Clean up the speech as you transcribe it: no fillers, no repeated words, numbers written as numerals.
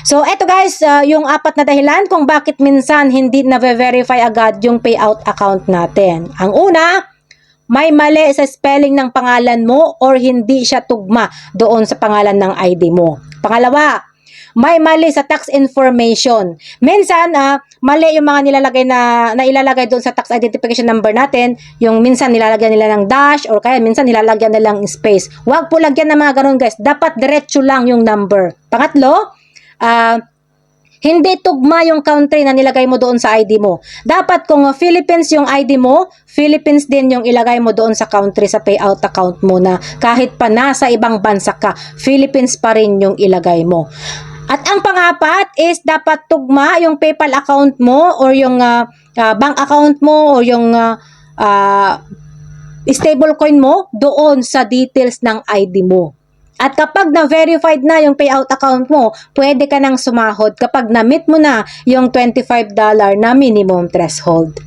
So, eto guys, yung apat na dahilan kung bakit minsan hindi na-verify agad yung payout account natin. Ang una, may mali sa spelling ng pangalan mo or hindi siya tugma doon sa pangalan ng ID mo. Pangalawa, may mali sa tax information. Minsan, mali yung mga nilalagay na ilalagay doon sa tax identification number natin. Yung minsan nilalagyan nila ng dash or kaya minsan nilalagyan nila ng space. Huwag po lagyan ng mga ganun guys. Dapat diretso lang yung number. Pangatlo, hindi tugma yung country na nilagay mo doon sa ID mo. Dapat kung Philippines yung ID mo, Philippines din yung ilagay mo doon sa country sa payout account mo na kahit pa nasa ibang bansa ka, Philippines pa rin yung ilagay mo. At ang pangapat is dapat tugma yung PayPal account mo or yung bank account mo or yung stablecoin mo doon sa details ng ID mo. At kapag na-verified na yung payout account mo, pwede ka nang sumahod kapag na-meet mo na yung $25 na minimum threshold.